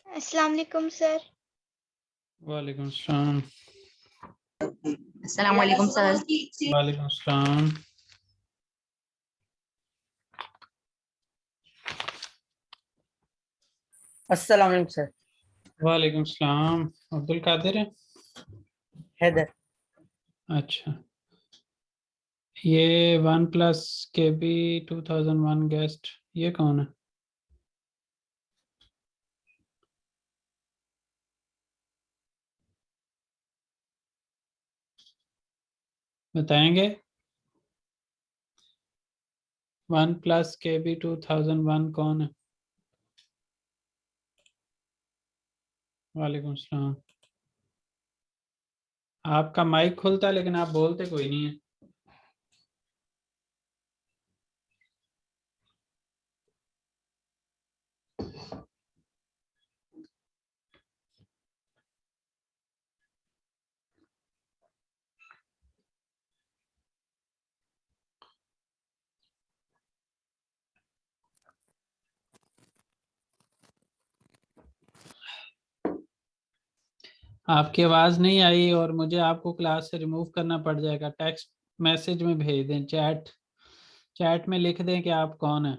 अस्सलाम वालेकुम सर। वालेकुम अस्सलाम। अस्सलाम वालेकुम सर। वालेकुम अस्सलाम। अस्सलाम वालेकुम सर। वालेकुम अस्सलाम। अब्दुल कादिर है? हैदर। अच्छा, ये वन प्लस के बी 2001 गेस्ट, ये कौन है? बताएंगे? वन प्लस के बी 2001 कौन है? वालेकुम अस्सलाम। आपका माइक खुलता है लेकिन आप बोलते कोई नहीं है। आपकी आवाज़ नहीं आई और मुझे आपको क्लास से रिमूव करना पड़ जाएगा। टेक्स्ट मैसेज में भेज दें, चैट में लिख दें कि आप कौन है।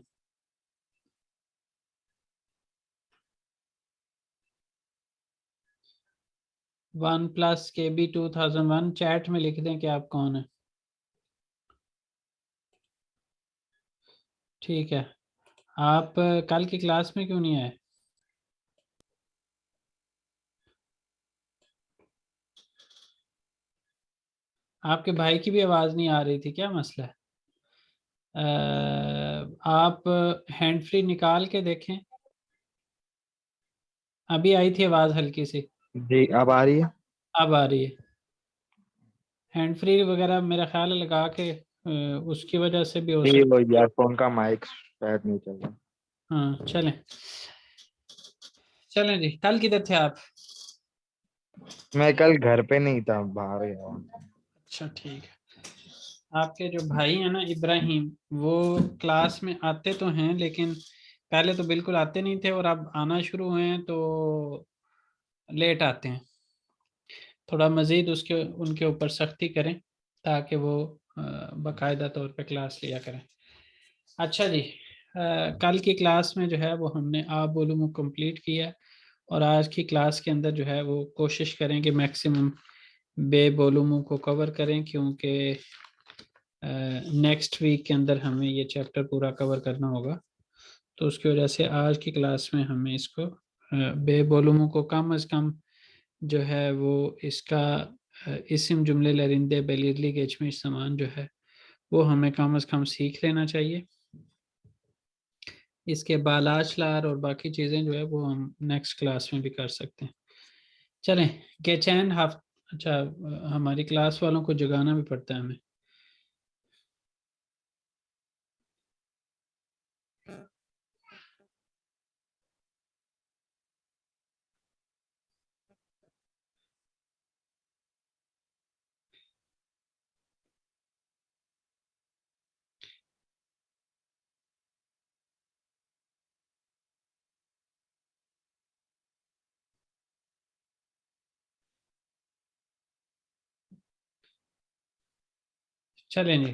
वन प्लस के बी 2001 चैट में लिख दें कि आप कौन है। ठीक है। आप कल की क्लास में क्यों नहीं आए? आपके भाई की भी आवाज़ नहीं आ रही थी, क्या मसला है? आप हैंड फ्री निकाल के देखें। अभी आई थी आवाज़ हल्की सी। जी अब आ रही है। अब आ रही है। हैंड फ्री वगैरह मेरा ख्याल है लगा के उसकी वजह से भी हो जी सकता वो ईयरफोन का माइक शायद नहीं चल रहा। है। हाँ, चलें चलें जी। कल किधर थे आप? मैं कल घर पे नहीं था, बाहर गया हूँ। अच्छा, ठीक है। आपके जो भाई हैं ना इब्राहिम, वो क्लास में आते तो हैं लेकिन पहले तो बिल्कुल आते नहीं थे और अब आना शुरू हुए हैं तो लेट आते हैं। थोड़ा मज़ीद उसके उनके ऊपर सख्ती करें ताकि वो बाकायदा तौर पे क्लास लिया करें। अच्छा जी, कल की क्लास में जो है वो हमने आ बोलूम कंप्लीट किया और आज की क्लास के अंदर जो है वो कोशिश करें कि मैक्सिमम बे बोलूमों को कवर करें, क्योंकि नेक्स्ट वीक के अंदर हमें ये चैप्टर पूरा कवर करना होगा। तो उसकी वजह से आज की क्लास में हमें इसको बे बोलूमों को कम अज़ कम जो है वो इसका इस्म जुमले लरिंदे बेलिरली गेचमिश समान जो है वो हमें कम अज़ कम सीख लेना चाहिए। इसके बालाशलार और बाकी चीज़ें जो है वो हम नेक्स्ट क्लास में भी कर सकते हैं। चलें, गेचैन हाफ। अच्छा, हमारी क्लास वालों को जगाना भी पड़ता है हमें। चलें जी।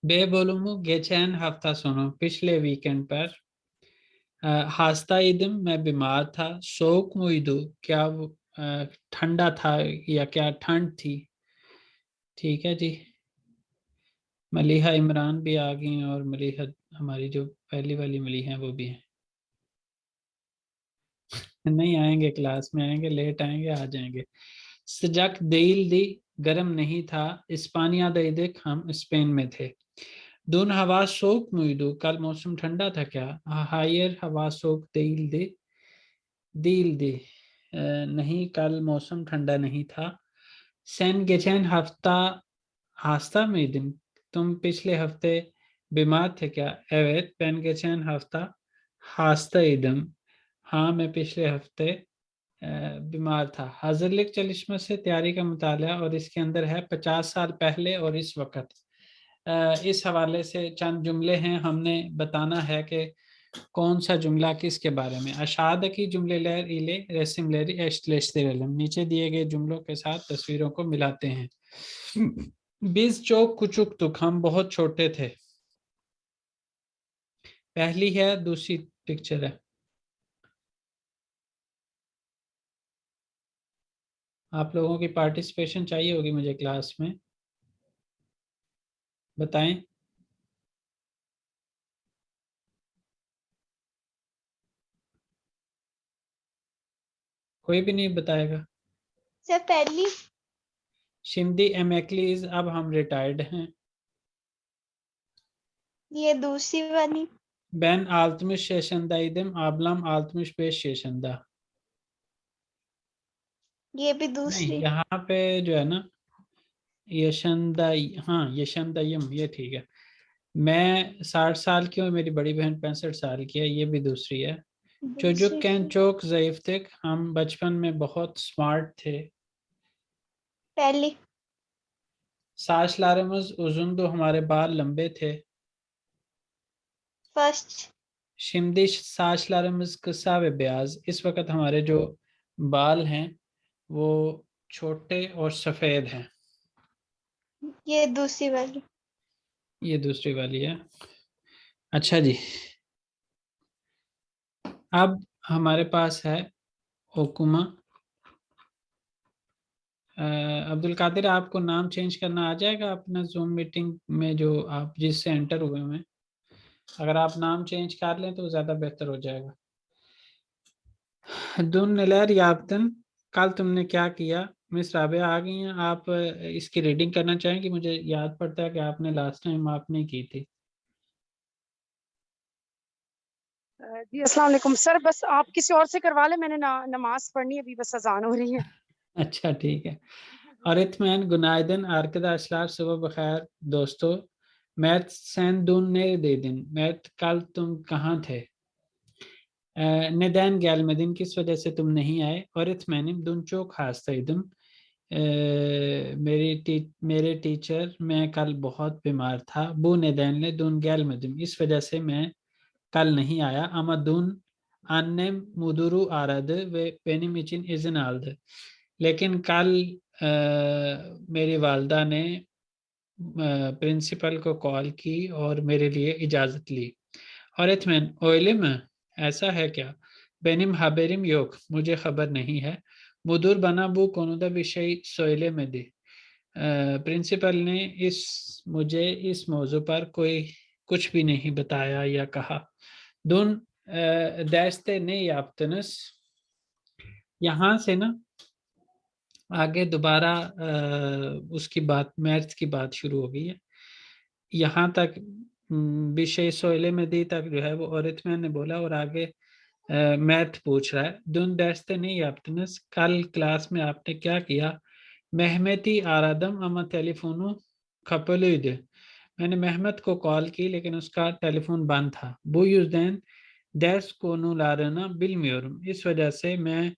बेबोलूमू गेचैन हफ्ता सुनो, पिछले वीकेंड पर। हास्ता इदम, मैं बीमार था। शोक मुइदू, क्या वो ठंडा था या क्या ठंड थी। ठीक है जी। मलिहा इमरान भी आ गई और मलिहा हमारी जो पहली वाली मलिहा है वो भी है। नहीं आएंगे, क्लास में आएंगे, लेट आएंगे, आ जाएंगे। सजक देल दी, गर्म नहीं था। इस्पानिया दे देख, हम स्पेन में थे। दून हवा सोक मुइदू, कल मौसम ठंडा था क्या। हायर हवा सोक देल दे, दिल दे नहीं, कल मौसम ठंडा नहीं था। सेन गेचेन हफ्ता हास्ता में दिन, तुम पिछले हफ्ते बीमार थे क्या। एवेट पेन गेचेन हफ्ता हास्ता इदम, हाँ मैं पिछले हफ्ते बीमार था। हाजिरलिक चलिश्मा से तैयारी का मुताला, और इसके अंदर है 50 साल पहले और इस वक्त। इस हवाले से चंद जुमले हैं, हमने बताना है कि कौन सा जुमला किसके बारे में। अशाद की जुमले लहर इले रेसिम लहरी एस्टलेस्तेरलम, नीचे दिए गए जुमलों के साथ तस्वीरों को मिलाते हैं। बीस चौक कुचुक तुक, हम बहुत छोटे थे। पहली है, दूसरी पिक्चर है। आप लोगों की पार्टिसिपेशन चाहिए होगी मुझे क्लास में, बताएं। कोई भी नहीं बताएगा। सर पहली। शिंदी एमेक्लीज, अब हम रिटायर्ड हैं। ये दूसरी वाली। Ben altmış yaşındaydım, ablam 65 yaşında। ये भी नहीं, दूसरी। यहाँ पे जो है ना यशंदाई, हाँ यशंदायम, ये ठीक है। मैं 60 साल की हूँ, मेरी बड़ी बहन 65 साल की है, ये भी दूसरी है। चोजुक दूसरी कैन थी। चोक ज़ईफ तक, हम बचपन में बहुत स्मार्ट थे। पहली। साशलारमज उजुंदो, हमारे बाल लंबे थे। फर्स्ट। शिमदी साशलारमज कसा व ब्याज, इस वक्त हमारे जो बाल हैं वो छोटे और सफ़ेद हैं। ये दूसरी वाली। ये दूसरी वाली है। अच्छा जी, अब हमारे पास है हुकुमा। अब्दुल कादिर, आपको नाम चेंज करना आ जाएगा अपना जूम मीटिंग में, जो आप जिससे एंटर हुए हैं। अगर आप नाम चेंज कर लें तो ज़्यादा बेहतर हो जाएगा। दुन नलैर याफ्तन, कल तुमने क्या किया। मिस राबिया आ गई हैं, आप इसकी रीडिंग करना चाहेंगे। मुझे याद पड़ता है कि आपने लास्ट टाइम आपने की थी। जी अस्सलाम वालेकुम सर, बस आप किसी और से करवा लें, मैंने नमाज पढ़नी है, अभी बस अजान हो रही है। अच्छा ठीक है। और इत्मीनान, गुनाइदन, आरकदाशलार, सुबह बखैर दोस्तों। मैथ सैन दून ने दे दिन, मैथ कल तुम कहाँ थे। निदैन गैल मदीन, किस वजह से तुम नहीं आए। और इत्मीनान दून चो खास तईदम, मेरे टीचर, मैं कल बहुत बीमार था। बू निदैन ले दून गैल मदीन, इस वजह से मैं कल नहीं आया। अमा दून अन्ने मुदुरु आरद वे पेनिम için izin aldı, लेकिन कल मेरी वालदा ने प्रिंसिपल को कॉल की और मेरे लिए इजाज़त ली। और इत्मीनान ओइले में, ऐसा है क्या। बेनिम हाबेरिम योग, मुझे खबर नहीं है। मुदुर बना बू कोनुदा विषय सोइले में दी, प्रिंसिपल ने मुझे इस मौजू पर कोई कुछ भी नहीं बताया या कहा। दून दैस्ते ने याप्तनस, यहाँ से ना आगे दोबारा उसकी बात, मैथ्स की बात शुरू हो गई है। यहाँ तक विषय सोइले में दी तक जो है वो औरत ने बोला, और आगे मैथ पूछ रहा है। दुन दैस्ते ने याप्तनस, कल क्लास में आपने क्या किया। मेहमती आरादम अमा टेलीफोनो खपलुद, मैंने मेहमत को कॉल की लेकिन उसका टेलीफोन बंद था। बू यूजदैन दैस कोनु लारना बिलम्योरम, इस वजह से मैं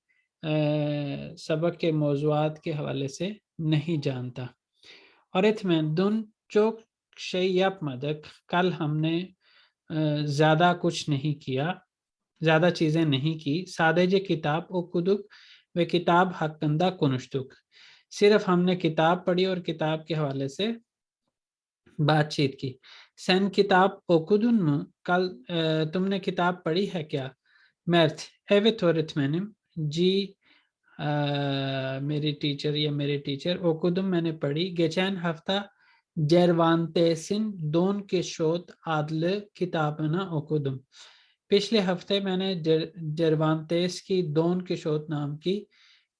सबक के मौजुआत के हवाले से नहीं जानता। और इत्मीनान दुन चोक शय्यप मदक, कल हमने ज़्यादा कुछ नहीं किया, ज़्यादा चीज़ें नहीं की। सादेजे किताब ओ कुदुक वे किताब हक्कंदा कुनुश्तुक, सिर्फ हमने किताब पढ़ी और किताब के हवाले से बातचीत की। sen kitap okudun mu? कल तुमने किताब पढ़ी है क्या? Mert, evet öğretmenim. जी मेरी टीचर या मेरे टीचर। okudum मैंने पढ़ी। geçen hafta Cervantesin Don Quixote adlı kitabını okudum। पिछले हफ्ते मैंने जरवांतेस की डॉन किशोत नाम की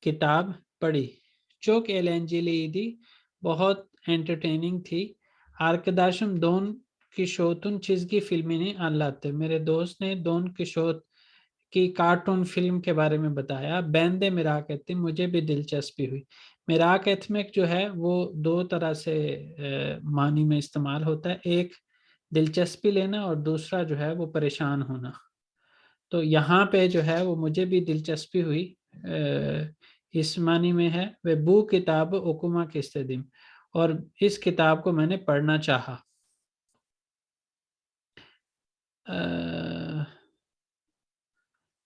किताब पढ़ी। Çok eğlenceliydi, बहुत एंटरटेनिंग थी। Arkadaşım Don Quixote'un çizgi filmini anlattı। मेरे दोस्त ने डॉन किशोत की कार्टून फिल्म के बारे में बताया। Ben de merak ettim, मुझे भी दिलचस्पी हुई। मेराक एथमिक जो है वो दो तरह से मानी में इस्तेमाल होता है, एक दिलचस्पी लेना और दूसरा जो है वो परेशान होना। तो यहाँ पे जो है वो मुझे भी दिलचस्पी हुई इस मानी में है। वे बू किताब ओकुमा किस्तेदिम, और इस किताब को मैंने पढ़ना चाहा।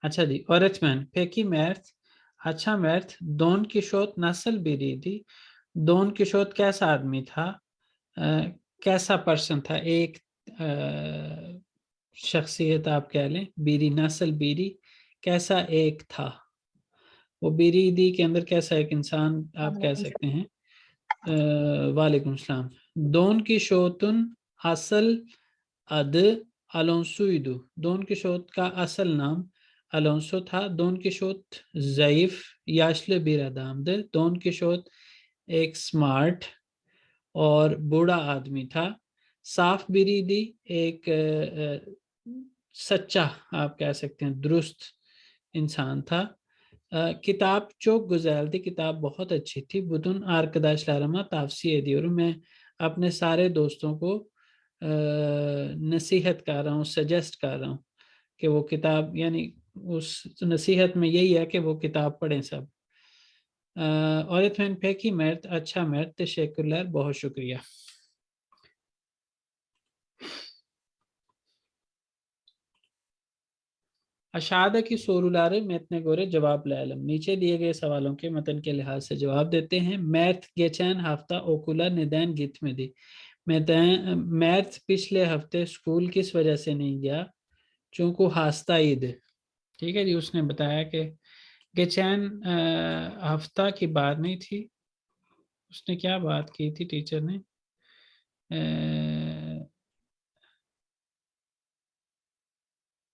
अच्छा जी। öğretmen peki Mert, अच्छा Mert, डॉन किशोत नस्ल बीरी थी। डॉन किशोत कैसा आदमी था? कैसा पर्सन था? एक शख्सियत आप कह लें। बीरी नस्ल बीरी, कैसा एक था वो? बीरी दी के अंदर कैसा एक इंसान आप कह सकते हैं। वालेकुम सलाम। डॉन किशोतुन असल अद अलोंसुइदु। डॉन किशोत का असल नाम अलोंसो था। डॉन किशोत ज़ईफ याशले बिरादामद। डॉन किशोत एक स्मार्ट और बूढ़ा आदमी था। साफ बिरीदी एक सच्चा आप कह सकते हैं दुरुस्त इंसान था। किताब çok güzeldi, किताब बहुत अच्छी थी। Bütün arkadaşlarıma tavsiye ediyorum, मैं अपने सारे दोस्तों को नसीहत कर रहा हूँ, सजेस्ट कर रहा हूँ कि वो किताब, यानी उस नसीहत में यही है कि वो किताब पढ़ें सब। öğretmen peki Mert, अच्छा Mert, teşekkürler, बहुत शुक्रिया। अशादकी soruları metne göre cevaplayalım। नीचे दिए गए सवालों के मतन के लिहाज से जवाब देते हैं। Mert geçen hafta okula neden gitmedi? Mert पिछले हफ्ते स्कूल किस वजह से नहीं गया? चूंकि हास्ताईद। ठीक है जी। उसने बताया कि geçen हफ्ता की बात नहीं थी। उसने क्या बात की थी टीचर ने?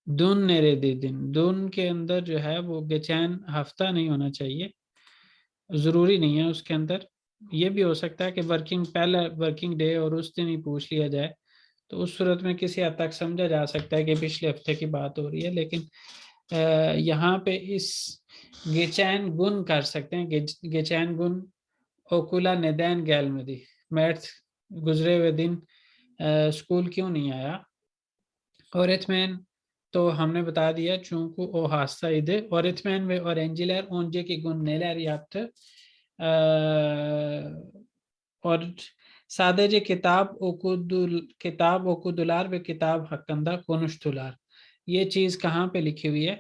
दुन नेरे दे दिन, दुन के अंदर जो है वो geçen हफ्ता नहीं होना चाहिए, ज़रूरी नहीं है उसके अंदर। ये भी हो सकता है कि पहला वर्किंग डे और उस दिन ही पूछ लिया जाए, तो उस सूरत में किसी हद तक समझा जा सकता है कि पिछले हफ्ते की बात हो रही है। लेकिन यहाँ पे इस गेचैन गुन कर सकते हैं। गेचैन गुन ओकुला नेदैन गैलमदी, मैथ गुजरे हुए दिन स्कूल क्यों नहीं आया? öğretmen तो हमने बता दिया çünkü o hastaydı. Öğretmen ve öğrenciler önceki gün neler yaptı? और sadece kitap okudular ve kitap hakkında konuştular। ये चीज कहाँ पे लिखी हुई है?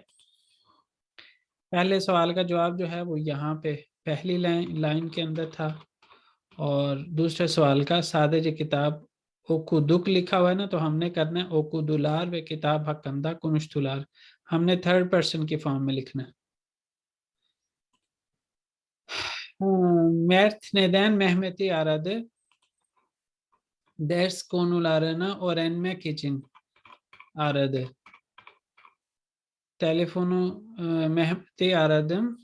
पहले सवाल का जवाब जो है वो यहाँ पे पहली लाइन के अंदर था, और दूसरे सवाल का sadece kitap okuduk लिखा हुआ है ना, तो हमने करना है okudular ve kitap hakkında konuştular। हमने थर्ड पर्सन की फॉर्म में लिखना है। Mert neden Mehmet'i aradı? Ders konularını öğrenmek için aradı. Telefonu Mehmet'i aradım.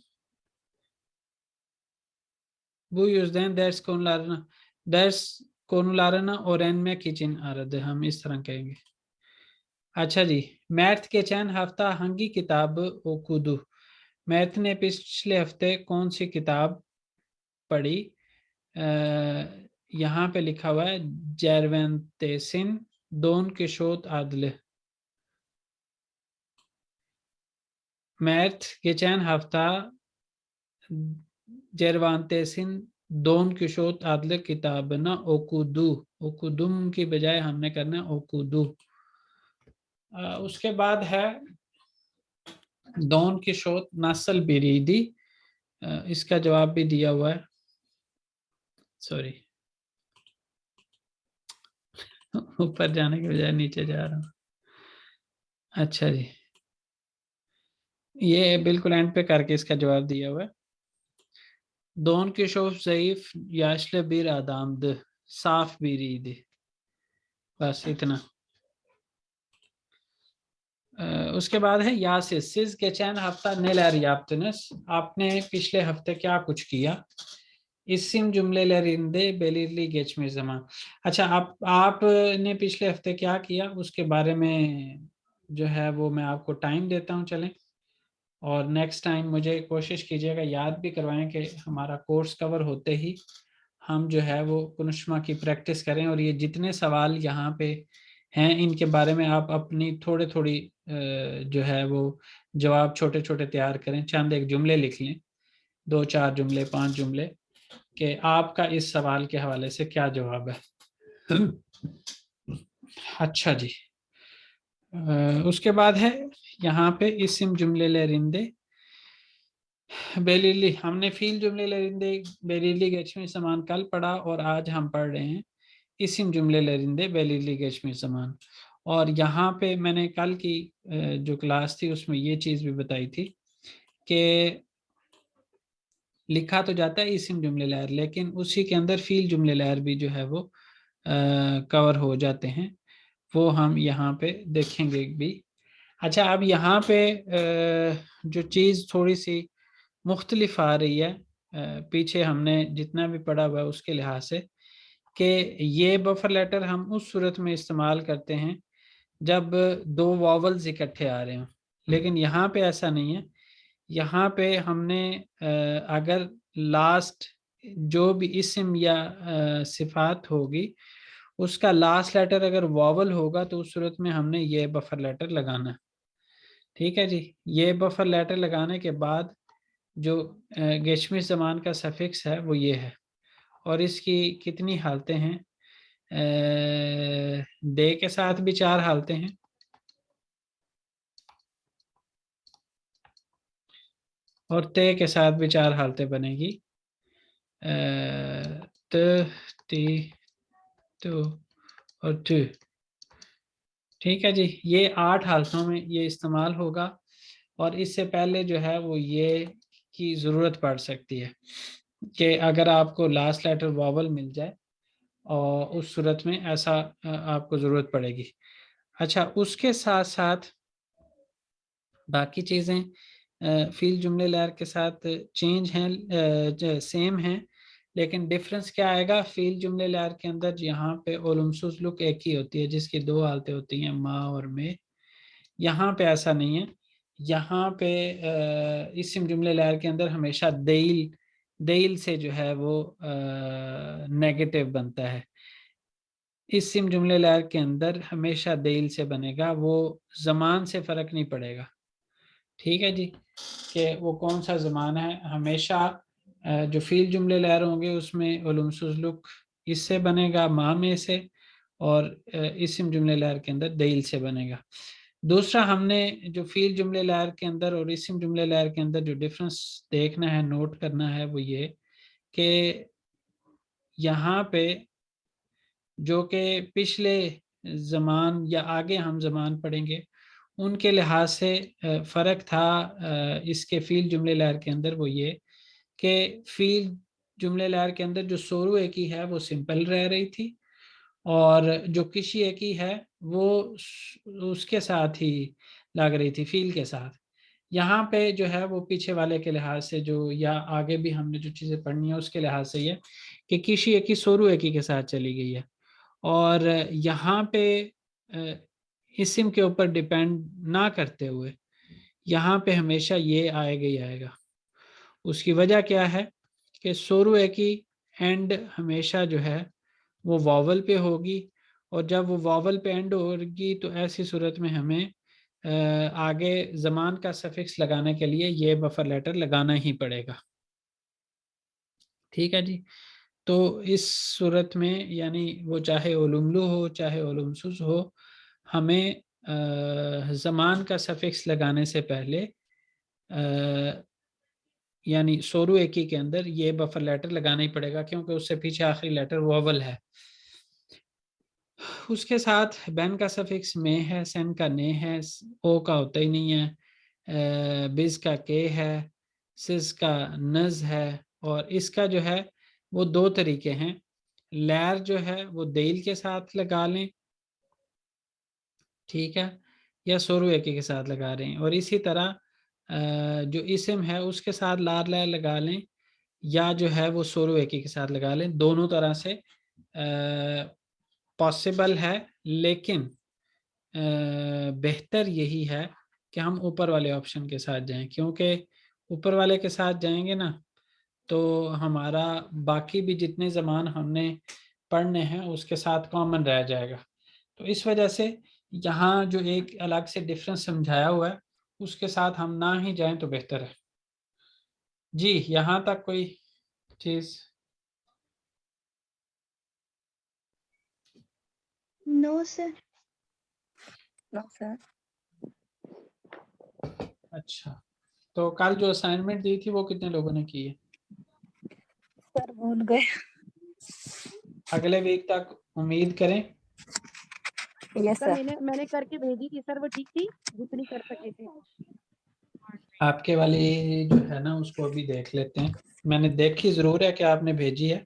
Bu yüzden ders konularını öğrenmek için aradı। हम इस तरह कहेंगे। अच्छा जी। मैथ geçen hafta hangi kitabı okudu? मैथ ने पिछले हफ्ते कौन सी किताब पढ़ी? यहाँ पे लिखा हुआ है Cervantesin Don Quixote adlı। Mert geçen hafta Cervantes'in Don Quixote adlı kitabını okudu। okudum की बजाय हमने करना है okudu। उसके बाद है डॉन किशोत नस्ल बिरीदी। इसका जवाब भी दिया हुआ है। सॉरी, ऊपर जाने के बजाय नीचे जा रहा हूँ। अच्छा जी, ये बिल्कुल एंड पे करके इसका जवाब दिया हुआ है। दोन के शोफ ज़ईफ याशले bir adamdı, साफ biriydi। बस इतना। उसके बाद है Yasir, siz geçen hafta neler yaptınız? आपने पिछले हफ्ते क्या कुछ किया? इसिम cümlelerinde belirli geçmiş zaman। अच्छा, आपने पिछले हफ्ते क्या किया उसके बारे में जो है वो मैं आपको टाइम देता हूँ। चलें, और नेक्स्ट टाइम मुझे कोशिश कीजिएगा याद भी करवाएं कि हमारा कोर्स कवर होते ही हम जो है वो कुनुष्मा की प्रैक्टिस करें, और ये जितने सवाल यहाँ पे हैं इनके बारे में आप अपनी थोड़ी थोड़ी जो है वो जवाब छोटे छोटे तैयार करें। चंद एक जुमले लिख लें, 2-4 जुमले, 5 जुमले, कि आपका इस सवाल के हवाले से क्या जवाब है। अच्छा जी, उसके बाद है यहाँ पे इसिम cümlelerinde belirli, हमने feel cümlelerinde belirli geçmiş zaman कल पढ़ा और आज हम पढ़ रहे हैं इसिम cümlelerinde belirli geçmiş zaman। और यहाँ पे मैंने कल की जो क्लास थी उसमें ये चीज़ भी बताई थी कि लिखा तो जाता है इसिम जुमले लहर, लेकिन उसी के अंदर फील जुमले लहर भी जो है वो कवर हो जाते हैं, वो हम यहाँ पे देखेंगे भी। अच्छा, अब यहाँ पे जो चीज़ थोड़ी सी मुख्तलिफ आ रही है पीछे हमने जितना भी पढ़ा हुआ है उसके लिहाज से, कि ये बफर लेटर हम उस सूरत में इस्तेमाल करते हैं जब दो वॉवल्स इकट्ठे आ रहे हों, लेकिन यहाँ पे ऐसा नहीं है। यहाँ पे हमने अगर लास्ट जो भी इस्म या सिफात होगी उसका लास्ट लेटर अगर वॉवल होगा तो उस सूरत में हमने ये बफर लेटर लगाना है। ठीक है जी, ये बफर लेटर लगाने के बाद जो गेशमिश ज़मान का सफिक्स है वो ये है, और इसकी कितनी हालतें हैं? दे के साथ भी 4 हालतें हैं, और ते के साथ भी 4 हालतें बनेगी। त, ती, तो और टू। ठीक है जी, ये 8 हालतों में ये इस्तेमाल होगा, और इससे पहले जो है वो ये की ज़रूरत पड़ सकती है कि अगर आपको लास्ट लेटर वॉवल मिल जाए और उस सूरत में ऐसा आपको ज़रूरत पड़ेगी। अच्छा, उसके साथ साथ बाकी चीज़ें फील जुमले लहर के साथ चेंज हैं, सेम हैं, लेकिन डिफरेंस क्या आएगा? फील जुमले लहर के अंदर यहाँ पे ओलुमसुसलुक एक ही होती है जिसकी 2 हालतें होती हैं, मा और में। यहाँ पे ऐसा नहीं है। यहाँ पे इस्म जुमले लहर के अंदर हमेशा देल देल से जो है वो नेगेटिव बनता है। इस्म जुमले लहर के अंदर हमेशा देल से बनेगा, वो ज़मान से फ़र्क नहीं पड़ेगा। ठीक है जी, कि वो कौन सा ज़मान है, हमेशा जो फील जुमले लहर होंगे उसमें उलुमसुसलुक इससे बनेगा, मा में से, और इस्म जुमले लहर के अंदर देल से बनेगा। दूसरा, हमने जो फील जुमले लहर के अंदर और इस्म जुमले लहर के अंदर जो डिफरेंस देखना है, नोट करना है, वो ये कि यहाँ पे जो कि पिछले ज़मान या आगे हम ज़मान पढ़ेंगे उनके लिहाज से फ़र्क था इसके फ़ील जुमले लहर के अंदर, वो ये कि फ़ील जुमले लहर के अंदर जो सोरू एकी है वो सिंपल रह रही थी, और जो किशी एकी है वो उसके साथ ही लग रही थी, फ़ील के साथ। यहाँ पे जो है वो पीछे वाले के लिहाज से जो, या आगे भी हमने जो चीज़ें पढ़नी है उसके लिहाज से ये कि किशी एकी सोरू एकी के साथ चली गई है, और यहाँ पे इस्म के ऊपर डिपेंड ना करते हुए यहाँ पे हमेशा ये आएगा ही आएगा। उसकी वजह क्या है कि सोरू एकी एंड हमेशा जो है वो वॉवल पे होगी, और जब वो वॉवल पे एंड होगी तो ऐसी सूरत में हमें आगे ज़मान का सफिक्स लगाने के लिए ये बफर लेटर लगाना ही पड़ेगा। ठीक है जी, तो इस सूरत में यानी वो चाहे ओलुमलू हो चाहे ओलुमसुस हो, हमें ज़मान का सफिक्स लगाने से पहले यानी सोरू एकी के अंदर ये बफर लेटर लगाना ही पड़ेगा, क्योंकि उससे पीछे आखिरी लेटर वोवल है। उसके साथ बेन का सफिक्स में है, सेन का ने है, ओ का होता ही नहीं है, बिज का के है, सिस का नज है। और इसका जो है वो दो तरीके हैं। लैर जो है वो देल के साथ लगा लें, ठीक है, या सोरुए के साथ लगा रहे हैं। और इसी तरह जो इसम है उसके साथ लार लैर लगा लें, या जो है वो सोरुए के साथ लगा लें। दोनों तरह से पॉसिबल है, लेकिन बेहतर यही है कि हम ऊपर वाले ऑप्शन के साथ जाएं, क्योंकि ऊपर वाले के साथ जाएंगे ना तो हमारा बाकी भी जितने ज़बान हमने पढ़ने हैं उसके साथ कॉमन रह जाएगा। तो इस वजह से यहाँ जो एक अलग से डिफरेंस समझाया हुआ है उसके साथ हम ना ही जाएं तो बेहतर है। जी, यहाँ तक कोई चीज़? No sir. No sir. अच्छा, तो कल जो असाइनमेंट दी थी वो कितने लोगों ने की है? सर भूल गए। अगले वीक तक उम्मीद करें। Yes sir sir. मैंने करके भेजी थी सर, वो ठीक थी जितनी कर सके थे। आपके वाली जो है ना उसको अभी देख लेते हैं। मैंने देखी जरूर है कि आपने भेजी है,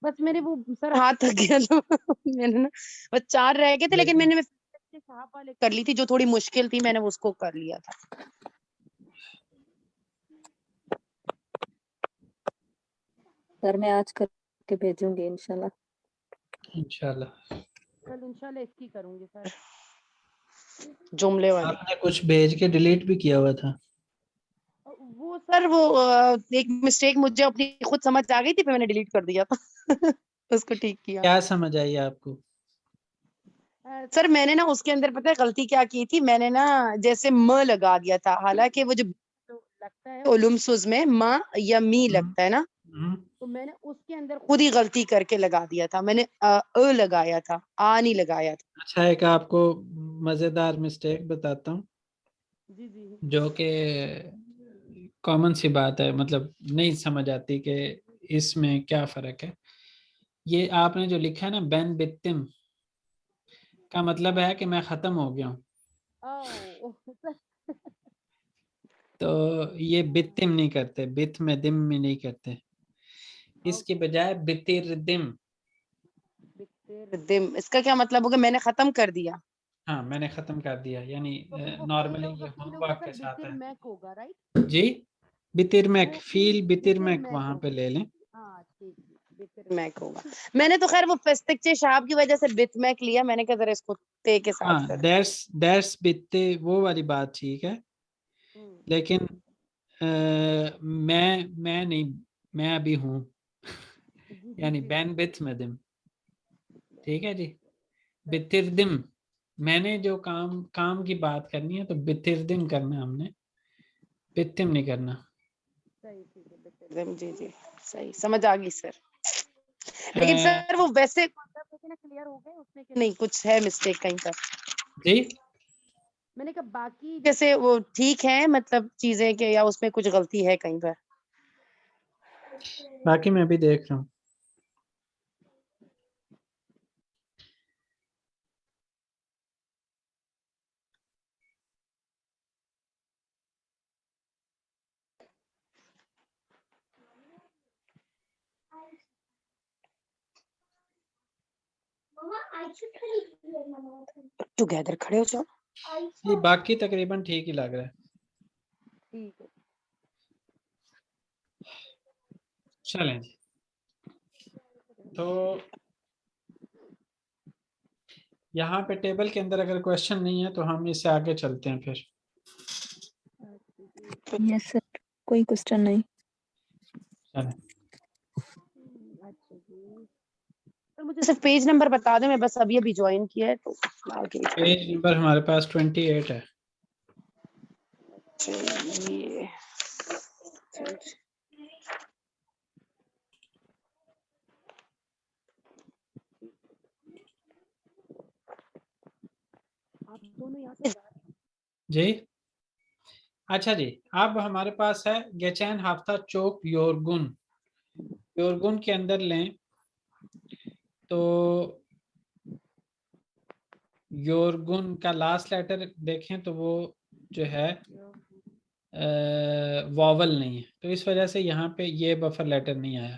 बस मेरे वो सर हाथ थक गया तो मैंने ना, बस 4 रह गए थे, लेकिन मैंने साहब वाले कर ली थी, जो थोड़ी मुश्किल थी मैंने उसको कर लिया था। सर मैं आज करके भेजूंगी इंशाल्लाह। इंशाल्लाह। कल इंशाल्लाह इसकी करूंगी सर, जुमले वाली। आपने कुछ भेज के डिलीट भी किया हुआ था। वो सर वो एक मिस्टेक मुझे अपनी खुद समझ आ गई थी, फिर मैंने डिलीट कर दिया था उसको ठीक किया। क्या समझ आई आपको? सर मैंने ना उसके अंदर पता है गलती क्या की थी, मैंने ना जैसे म लगा दिया था, हालांकि वो जो लगता है उलुम सुज में म या मी लगता है ना, तो मैंने उसके अंदर खुद ही गलती करके लगा दिया था, मैंने लगाया था, आ नहीं लगाया था। अच्छा, एक आपको मजेदार मिस्टेक बताता हूँ जी जी। जो कि कॉमन सी बात है, मतलब नहीं समझ आती कि इसमें क्या फर्क है। ये आपने जो लिखा है ना बेन बित्तिम, का मतलब है कि मैं खत्म हो गया हूँ। तो ये बित्तिम नहीं करते, बित में दिम में नहीं करते, इसके बजाय बितिर दिम। दिम, इसका क्या मतलब होगा? मैंने खत्म कर दिया। हाँ, मैंने खत्म कर दिया, यानी तो फिर वो नॉर्मली फाइल ये ऑफ फील होगा होमवर्क सर, के साथ बितिर है। मैक होगा, राइट? जी, बितिरमैक, वो फील बितिर बितिरमैक मैक वहां पे होगा। ले लें। हाँ ठीक है, बितिर मैक होगा। मैंने तो खैर वो पेस्टिक शाप की वजह से बित मैक लिया, मैंने कहा जरा इसको ते के साथ हाँ, कर। दैट्स बित्ते, वो वाली बात ठीक है, लेकिन मैं नहीं, मैं अभी हूँ यानी बैन बिथ में दिम, ठीक है जी। बितिरदिम, मैंने जो काम काम की बात करनी है तो बितिरदिम करना है हमने, बितिम नहीं करना। सही, ठीक है, बितिरदिम, जी जी, सही समझ आ गई सर। लेकिन सर वो वैसे कॉन्सेप्ट ना क्लियर हो गए उसमें कि नहीं कुछ है मिस्टेक कहीं पर? जी, मैंने कहा बाकी जैसे वो ठीक है, मतलब चीजें के, या उसमें कुछ गलती है कहीं पर? बाकी मैं भी देख रहा हूँ। टुगेदर खड़े हो जाओ। ये बाकी तकरीबन ठीक ही लग रहा है। ठीक है। चलें जी, तो यहाँ पे टेबल के अंदर अगर क्वेश्चन नहीं है तो हम इससे आगे चलते हैं फिर। यस सर, कोई क्वेश्चन नहीं। चलें, अच्छा जी, सर मुझे सिर्फ पेज नंबर बता दें, मैं बस अभी अभी ज्वाइन किया है तो आगे। पेज नंबर हमारे पास 28 है। चलिए, आप दोनों यहाँ से जी, अच्छा जी, अब हमारे पास है गेचैन हाफ्ता चोक योरगुन। योरगुन के अंदर लें तो योरगुन का लास्ट लेटर देखें तो वो जो है वॉवल नहीं है, तो इस वजह से यहाँ पे ये बफर लेटर नहीं आया।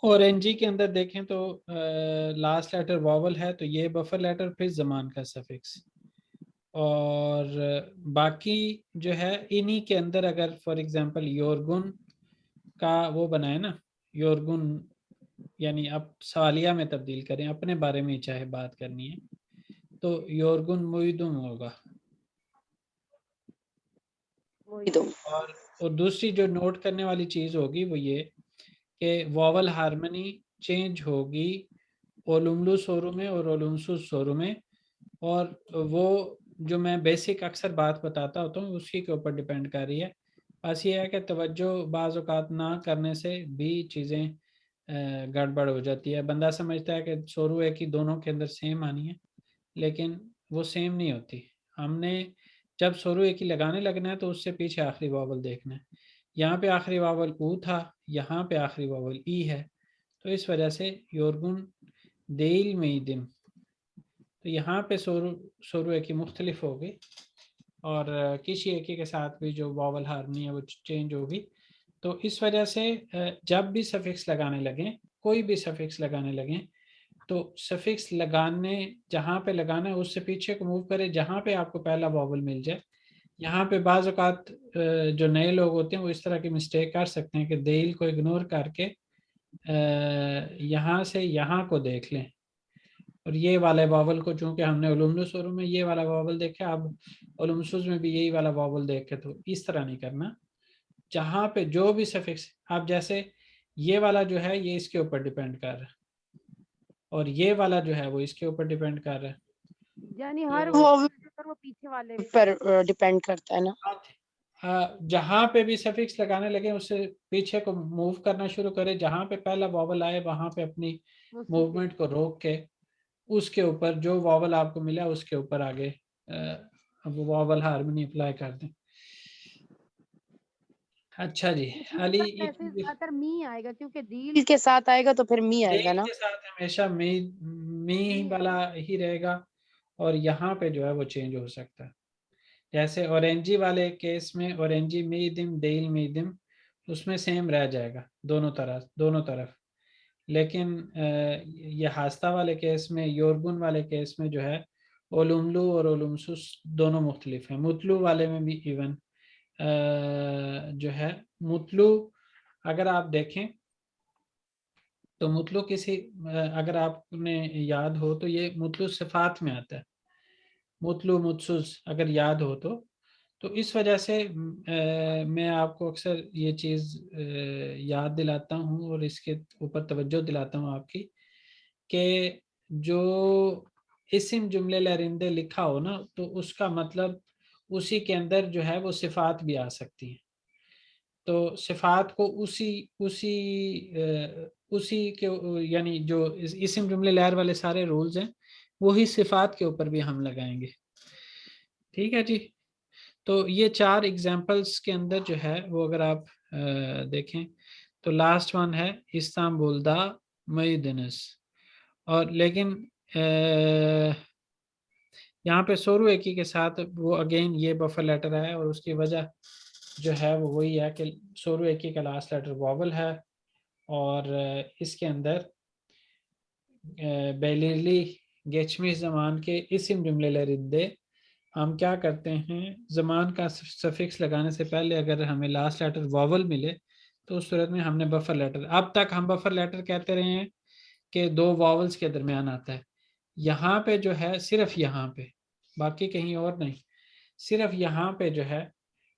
और एनजी के अंदर देखें तो लास्ट लेटर वॉवल है, तो ये बफर लेटर, फिर ज़मान का सफिक्स। और बाकी जो है इन्हीं के अंदर अगर फॉर एग्जांपल योरगुन का वो बनाए ना, योरगुन यानी आप सवालिया में तब्दील करें, अपने बारे में चाहे बात करनी है, तो योरगुन मुइदुम होगा। और दूसरी जो नोट करने वाली चीज़ होगी वो ये कि वॉवल हार्मनी चेंज होगी ओलुमलु सोरू में और ओलुमसु सोरू में, और वो जो मैं बेसिक अक्सर बात बताता होता हूँ उसी के ऊपर डिपेंड कर रही है। बस ये है कि तवज्जो बाज़ औक़ात ना करने से भी चीज़ें गड़बड़ हो जाती है। बंदा समझता है कि सोरू एक ही दोनों के अंदर सेम आनी है, लेकिन वो सेम नहीं होती। हमने जब सोरू एक ही लगाने लगना है तो उससे पीछे आखिरी वावल देखना है। यहाँ पे आखिरी वावल ऊ था, यहाँ पे आखिरी वावल ई है, तो इस वजह से योरगुन देल में दिम, तो यहाँ पे सोरू एक ही मुख्तलिफ होगी, और किसी एक ही के साथ भी जो वावल हार्मनी है वो चेंज होगी। तो इस वजह से जब भी सफिक्स लगाने लगें, कोई भी सफिक्स लगाने लगें, तो सफिक्स लगाने जहाँ पे लगाना है उससे पीछे को मूव करें जहाँ पे आपको पहला वावल मिल जाए। यहाँ पे बाज़ औक़ात जो नए लोग होते हैं वो इस तरह की मिस्टेक कर सकते हैं कि देल को इग्नोर करके यहाँ से यहाँ को देख लें, और ये वाले वावल को, चूंकि हमने उलुमलु सोरू में ये वाला वावल देखा, अब उलुमसुज में भी यही वाला वावल देखे, तो इस तरह नहीं करना। जहाँ पे जो भी सफिक्स, आप जैसे ये वाला जो है ये इसके ऊपर डिपेंड कर रहा है, और ये वाला जो है वो इसके ऊपर डिपेंड कर रहा है, यानी हर वावल पर वो पीछे वाले पर डिपेंड करता है ना। जहाँ पे भी सफिक्स लगाने लगे उससे पीछे को मूव करना शुरू करें, जहाँ पे पहला वावल आए वहाँ पे अपनी मूवमेंट को रोक के उसके ऊपर जो वावल आपको मिला उसके ऊपर आगे वो वावल हार्मनी अप्लाई कर दें। अच्छा जी, अली ज्यादातर मी आएगा क्योंकि दील के साथ आएगा तो फिर मी आएगा ना, के साथ हमेशा मी वाला ही रहेगा, और यहाँ पे जो है वो चेंज हो सकता है। जैसे ऑरेंजी वाले केस में ऑरेंजी मीदिम देल मीदिम, उसमें सेम रह जाएगा दोनों तरफ, लेकिन ये हास्ता वाले केस में, योरगुन वाले केस में जो है ओलुमलु और ओलुमसुस दोनों मुख्तलिफ हैं। मुतलू वाले में भी इवन जो है मुतलू, अगर आप देखें तो मुतलू किसी अगर आपने याद हो तो ये मुतलू सिफात में आता है, मुतलू मुतसुस अगर याद हो तो इस वजह से मैं आपको अक्सर ये चीज़ याद दिलाता हूँ और इसके ऊपर तवज्जो दिलाता हूँ आपकी, कि जो इस्म जुमले लरिंदे लिखा हो ना तो उसका मतलब उसी के अंदर जो है वो सिफात भी आ सकती है। तो सिफात को उसी के यानी जो इस्म जुमले लहर वाले सारे रूल्स हैं वही सिफात के ऊपर भी हम लगाएंगे। ठीक है जी, तो ये 4 एग्जाम्पल्स के अंदर जो है वो अगर आप देखें तो लास्ट वन है इस्तांबुल दा मईदनस, और लेकिन यहाँ पे सोरू एकी के साथ वो अगेन ये बफर लेटर है, और उसकी वजह जो है वो वही है कि सोरू एकी का लास्ट लेटर वॉवल है, और इसके अंदर बेलिरली गेचमी ज़मान के इस्म जुमले लरिंदे हम क्या करते हैं, ज़मान का सफिक्स लगाने से पहले अगर हमें लास्ट लेटर वॉवल मिले तो उस सूरत में हमने बफर लेटर, अब तक हम बफर लेटर कहते रहे हैं कि 2 वॉवल्स के दरमियान आता है। यहाँ पे जो है सिर्फ यहाँ पे, बाकी कहीं और नहीं, सिर्फ यहाँ पे जो है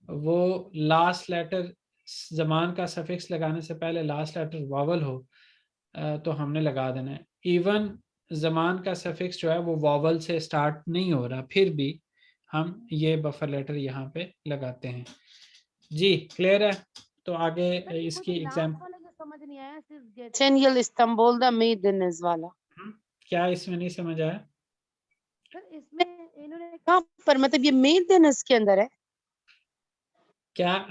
वो लास्ट लेटर ज़मान का सफिक्स लगाने से पहले लास्ट लेटर वॉवल हो तो हमने लगा देना है। इवन ज़मान का सफिक्स जो है वो वॉवल से स्टार्ट नहीं हो रहा, फिर भी हम ये बफर लेटर यहाँ पे लगाते हैं। जी क्लियर है? तो आगे इसकी एग्जाम्पल समझ नहीं आया, सिर्फ इस्तांबुल दा मईदनस वाला क्या इसमें नहीं समझ आया? सर इसमें इन्होंने कहा पर मतलब ये मईदनस के अंदर है क्या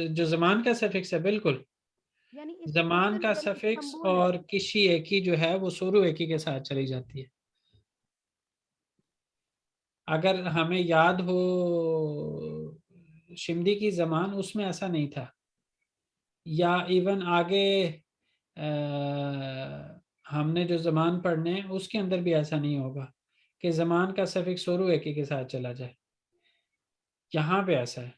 जो ज़मान का सफिक्स है, बिल्कुल यानी ज़मान का सफिक्स और किसी एक ही जो है वो सोरू एक ही के साथ चली जाती है। अगर हमें याद हो शिमदी की ज़मान, उसमें ऐसा नहीं था, या इवन आगे हमने जो ज़मान पढ़ने हैं उसके अंदर भी ऐसा नहीं होगा कि ज़मान का सफिक्स शुरू एकी के साथ चला जाए। यहाँ पे ऐसा है।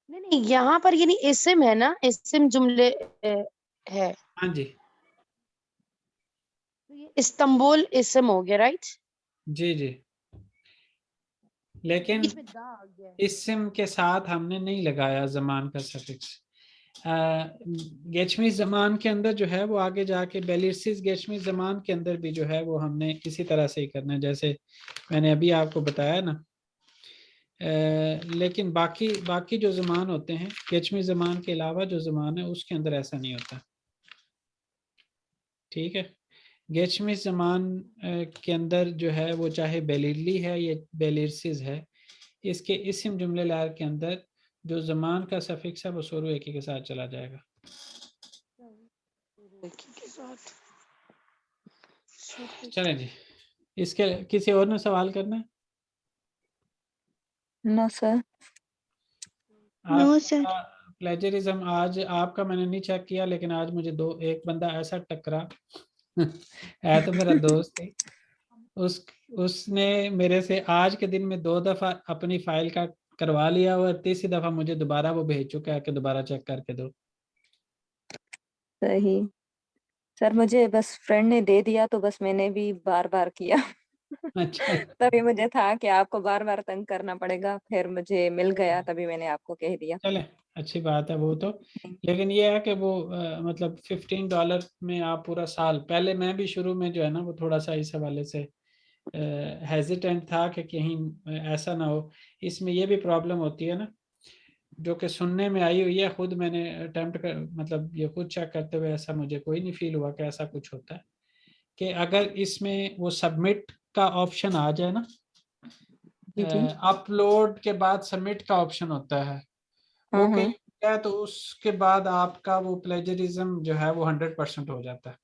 नहीं नहीं, यहाँ पर यानी इस्म है ना, इस्म जुमले है। हाँ जी, तो ये इस्तांबुल इस्म हो गया, राइट? जी जी, लेकिन बीच में दा आ गया। इस्म के साथ हमने नहीं लगाया ज़मान का सफिक्स। गेचमी ज़मान के अंदर जो है वो आगे जाके बेलिरसिस गेचमी ज़मान के अंदर भी जो है वो हमने इसी तरह से ही करना है जैसे मैंने अभी आपको बताया ना। लेकिन बाकी जो ज़मान होते हैं गेचमी ज़मान के अलावा जो ज़मान है उसके अंदर ऐसा नहीं होता। ठीक है, गेचमी ज़मान के अंदर जो है वो चाहे बेलिरली है या बेलिरसिस है, इसके इस्म जुमले लार के अंदर जो ज़मान का सफिक्स है वो शुरू एकी के साथ चला जाएगा। चलें जी, इसके किसी और ने सवाल करना है? No sir. No sir. आपका प्लेजरिज्म आज आपका मैंने नहीं चेक किया, लेकिन आज मुझे एक बंदा ऐसा टकरा है तो मेरा दोस्त है, उसने मेरे से आज के दिन में 2 दफा अपनी फाइल का करवा लिया और तीसरी दफा मुझे दोबारा वो भेज चुका है कि दोबारा चेक करके दो। सही। सर मुझे बस फ्रेंड ने दे दिया तो बस मैंने भी बार बार किया। अच्छा, तभी मुझे था कि आपको बार बार तंग करना पड़ेगा, फिर मुझे मिल गया तभी मैंने आपको कह दिया। चले अच्छी बात है वो तो। लेकिन ये है कि वो मतलब $15 में आप पूरा साल, पहले मैं भी शुरू में जो है ना वो थोड़ा सा इस हवाले से हेजिटेंट था कि कहीं ऐसा ना हो। इसमें ये भी प्रॉब्लम होती है ना, जो कि सुनने में आई हुई है, खुद मैंने अटेम्प्ट कर मतलब ये खुद चेक करते हुए ऐसा मुझे कोई नहीं फील हुआ कि ऐसा कुछ होता है, कि अगर इसमें वो सबमिट का ऑप्शन आ जाए ना, जी जी। अपलोड के बाद सबमिट का ऑप्शन होता है, वो हाँ कहीं हाँ। है तो उसके बाद आपका वो प्लेजरिज्म जो है वो 100% हो जाता है।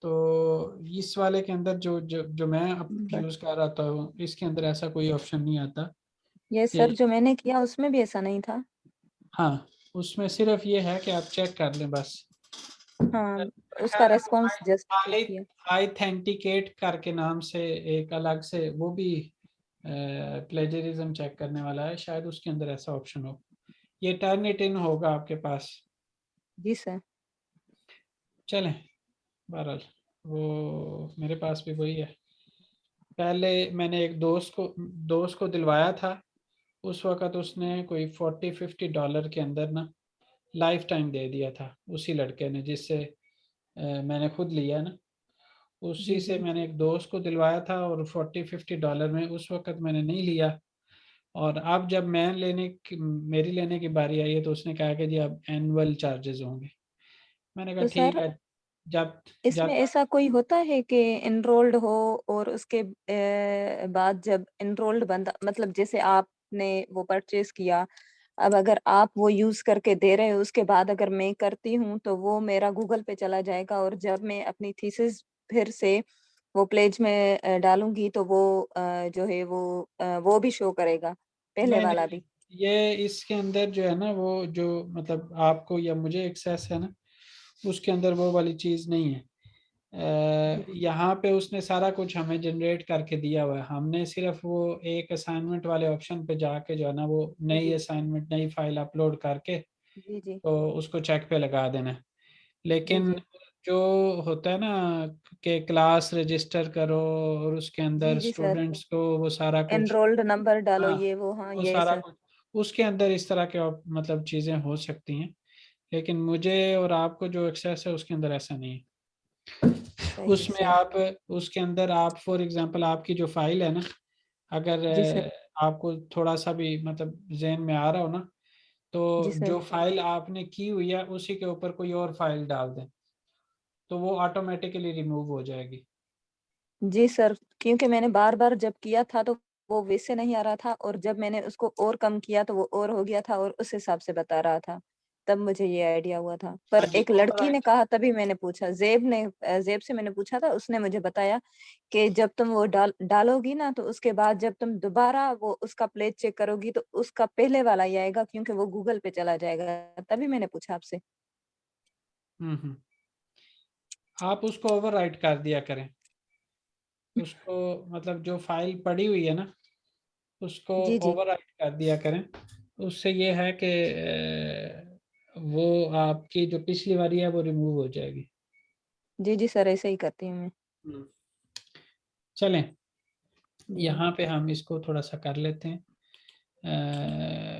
तो इस वाले के अंदर जो जो जो मैं अब बट यूज कर रहा था इसके अंदर ऐसा कोई ऑप्शन नहीं आता ये कि, सर जो मैंने किया उसमें भी ऐसा नहीं था। हाँ उसमें सिर्फ ये है कि आप चेक कर लें बस। हाँ, उसका रेस्पॉन्स जस्ट चेक किया। आइथेंटिकेट करके नाम से एक अलग से वो भी प्लेजरिज्म चेक करने वाला है, शायद उसके अंदर ऐसा ऑप्शन हो, ये टर्निट इन होगा आपके पास। जी सर। चलें, बहरहाल वो मेरे पास भी वही है। पहले मैंने एक दोस्त को दिलवाया था, उस वक़्त उसने कोई $40-50 के अंदर ना लाइफ टाइम दे दिया था उसी लड़के ने जिससे मैंने खुद लिया ना, जी उसी से जी। मैंने एक दोस्त को दिलवाया था और $40-50 में उस वक़्त मैंने नहीं लिया। और अब जब मेरी लेने की बारी आई है तो उसने कहा कि जी अब एनुअल चार्जेस होंगे। मैंने कहा तो ठीक सर है, जब इसमें जब ऐसा कोई होता है कि एनरोल्ड हो और उसके बाद जब एनरोल्ड बंदा मतलब जैसे आपने वो परचेज किया, अब अगर आप वो यूज करके दे रहे हो उसके बाद अगर मैं करती हूँ तो वो मेरा गूगल पे चला जाएगा और जब मैं अपनी थीसिस फिर से वो प्लेज में डालूंगी तो वो जो है वो भी शो करेगा, पहले नहीं वाला नहीं, भी। ये इसके अंदर जो है ना वो जो मतलब आपको या मुझे एक्सेस है ना, उसके अंदर वो वाली चीज़ नहीं है। यहाँ पे उसने सारा कुछ हमें जनरेट करके दिया हुआ है, हमने सिर्फ वो एक असाइनमेंट वाले ऑप्शन पे जाके जो है ना वो जी नई जी। असाइनमेंट नई फाइल अपलोड करके जी जी। तो उसको चेक पे लगा देना है। जी लेकिन जी। जो होता है ना कि क्लास रजिस्टर करो और उसके जी अंदर जी सर। स्टूडेंट्स को वो सारा कुछ, एनरोल्ड नंबर डालो, हाँ ये वो, हाँ वो ये सारा सर। कुछ उसके अंदर इस तरह के मतलब चीज़ें हो सकती हैं, लेकिन मुझे और आपको जो एक्सेस है उसके अंदर ऐसा नहीं है। सही उसमें सर। आप उसके अंदर आप फॉर एग्जांपल आपकी जो फाइल है ना, अगर जी सर। आपको थोड़ा सा भी मतलब जहन में आ रहा हो ना, जी तो सर। जो फाइल आपने की हुई है उसी के ऊपर कोई और फाइल डाल दें तो वो ऑटोमेटिकली रिमूव हो जाएगी। जी सर, क्योंकि मैंने बार बार जब किया था तो वो वैसे नहीं आ रहा था और जब मैंने उसको और कम किया तो वो और हो गया था और उस हिसाब से बता रहा था, तब मुझे ये आइडिया हुआ था। पर हाँ जी, एक लड़की ने override- कहा तभी मैंने पूछा, ज़ेब से मैंने पूछा था, उसने मुझे बताया कि जब तुम वो डालोगी ना तो उसके बाद जब तुम दोबारा वो उसका प्लेस चेक करोगी तो उसका पहले वाला ही आएगा, क्योंकि वो गूगल पे चला जाएगा। तभी मैंने पूछा आपसे। आप उसको ओवरराइट कर दिया करें, उसको मतलब जो फाइल पड़ी हुई है ना उसको जी जी ओवरराइट कर दिया करें। उससे ये है कि वो आपकी जो पिछली वाली है वो रिमूव हो जाएगी। जी जी सर, ऐसे ही करती हूँ मैं। हम्म। चलें, जी यहाँ पे हम इसको थोड़ा सा कर लेते हैं।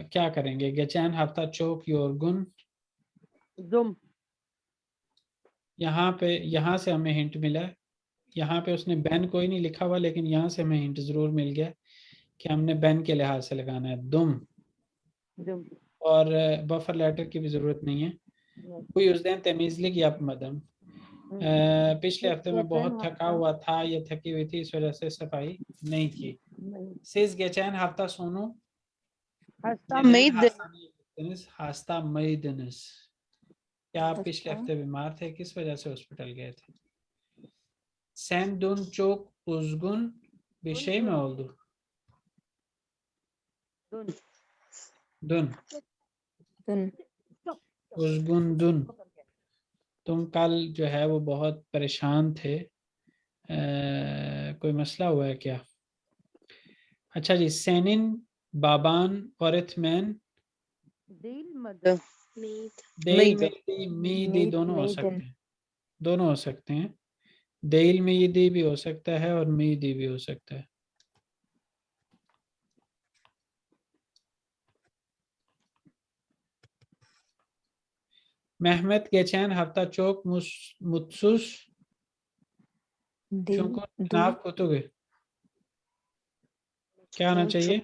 क्या करेंगे? geçen hafta çok yorgun। दुम यहाँ पे, यहाँ से हमें हिंट मिला है। यहाँ पे उसने बैन कोई नहीं लिखा हुआ, लेकिन यहाँ से हमें हिंट जरूर मिल गया कि हमने बैन के लिहाज से लगाना है दुम। दुम और बफर लेटर की भी जरूरत नहीं है। कोई उस दिन तमीजलिक या मदम। पिछले हफ्ते में बहुत थका हुआ था या थकी हुई थी, इस वजह से सफाई नहीं की। Siz geçen hafta sonu हस्ता neden मईद hastane gittiniz? Hasta mıydınız? क्या आप पिछले अच्छा। हफ्ते बीमार थे? किस वजह से हॉस्पिटल गए थे? Sen dün çok uzgun bir şey mi oldu? दुन Dün. सुन। Uzgun dün. तुम कल जो है वो बहुत परेशान थे। कोई मसला हुआ है क्या? अच्छा जी, senin baban öğretmen değil मद değil मईद miydi दोनों हो मेदन। सकते हैं। दोनों हो सकते हैं। değil miydi भी हो सकता है और miydi भी हो सकता है। Mehmet geçen hafta çok mutsuz çünkü दू sınav kötü। क्या आना चाहिए?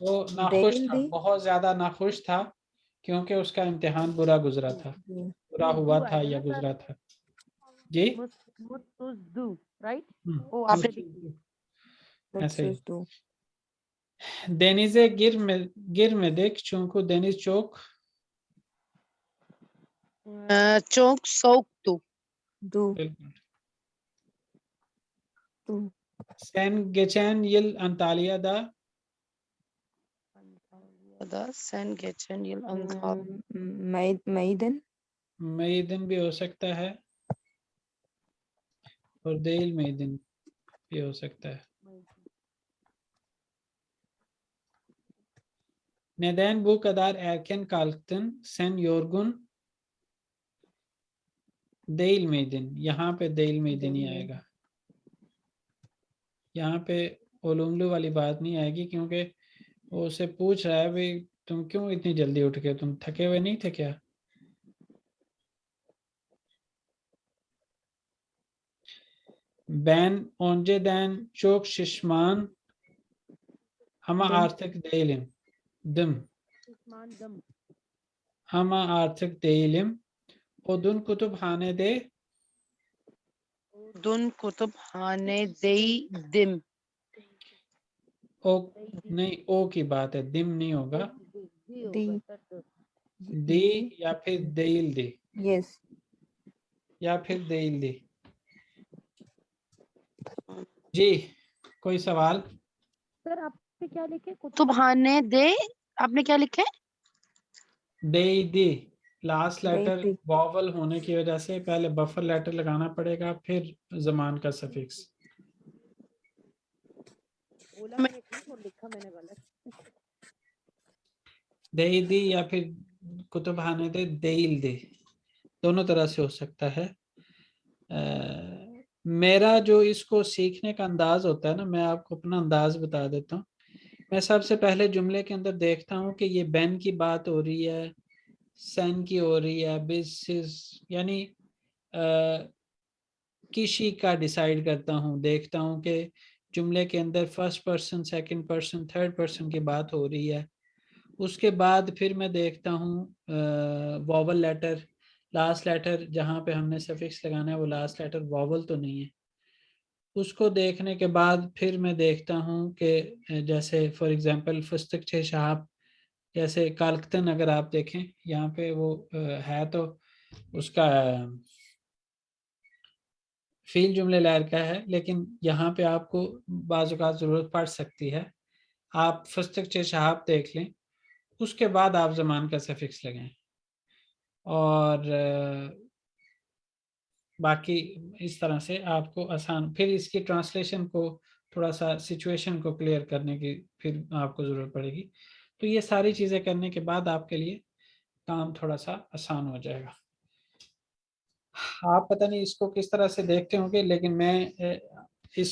वो नाखुश देल था, दी। बहुत ज्यादा नाखुश था क्योंकि उसका इम्तिहान बुरा गुजरा था, बुरा हुआ था या गुजरा था। जी मुत्तुज़दु राइट हम्म, ओ आपने ऐसे ही। मुत्सुस दू। Denize girmedik çünkü deniz çok चौक सोक्तु दू बिल्कुल। दू Sen geçen yıl Antalya'da दा sen geçen yıl Antalya maiden. मई दिन भी हो सकता है और değil मई दिन भी हो सकता है। Neden bu kadar erken kalktın? Sen yorgun değil miydin? यहाँ पे değil miydin ही आएगा। यहाँ पे ओलुमलू वाली बात नहीं आएगी क्योंकि वो उससे पूछ रहा है भाई तुम क्यों इतनी जल्दी उठ गए, तुम थके हुए नहीं थे क्या? Ben önceden çok şişman ama Dım. artık değilim. Dım. Pişmandım. Ama artık değilim. O dün kütüphanede Dün kütüphanedeydim. ओ नहीं, ओ की बात है, दिम नहीं होगा। दी दी या फिर देल दी यस। या फिर देल दी। जी कोई सवाल? सर आपने क्या लिखे कुतुबखाने आपने क्या लिखे दे दी लास्ट लेटर दी। वॉवल होने की वजह से पहले बफर लेटर लगाना पड़ेगा, फिर जमान का सफिक्स। बोला मैंने ठीक और लिखा मैंने गलत दे दी या फिर कुतुबखाने दे देल दे, दोनों तरह से हो सकता है। मेरा जो इसको सीखने का अंदाज होता है ना, मैं आपको अपना अंदाज बता देता हूँ। मैं सबसे पहले जुमले के अंदर देखता हूँ कि ये बैन की बात हो रही है, सन की हो रही है, बेसिस यानी किसी का डिसाइड करता हूँ। देखता हूँ कि जुमले के अंदर first person, second person, third person की बात हो रही है। उसके बाद फिर मैं देखता हूँ वॉवल लेटर, लास्ट लेटर जहाँ पे हमने सफिक्स लगाना है वो लास्ट लेटर वॉवल तो नहीं है। उसको देखने के बाद फिर मैं देखता हूँ कि जैसे फॉर एग्जांपल फस्तक छे शाप जैसे कालकतन अगर आप देखें यहाँ पे वो है तो उसका फील जुमले लहर का है, लेकिन यहाँ पे आपको बाज़ औक़ात ज़रूरत पड़ सकती है। आप फस्तक शहाब देख लें, उसके बाद आप ज़मान का सफिक्स लगाएं। और बाकी इस तरह से आपको आसान, फिर इसकी ट्रांसलेशन को थोड़ा सा सिचुएशन को क्लियर करने की फिर आपको ज़रूरत पड़ेगी। तो ये सारी चीज़ें करने के बाद आपके लिए काम थोड़ा सा आसान हो जाएगा। आप पता नहीं इसको किस तरह से देखते होंगे, लेकिन मैं इस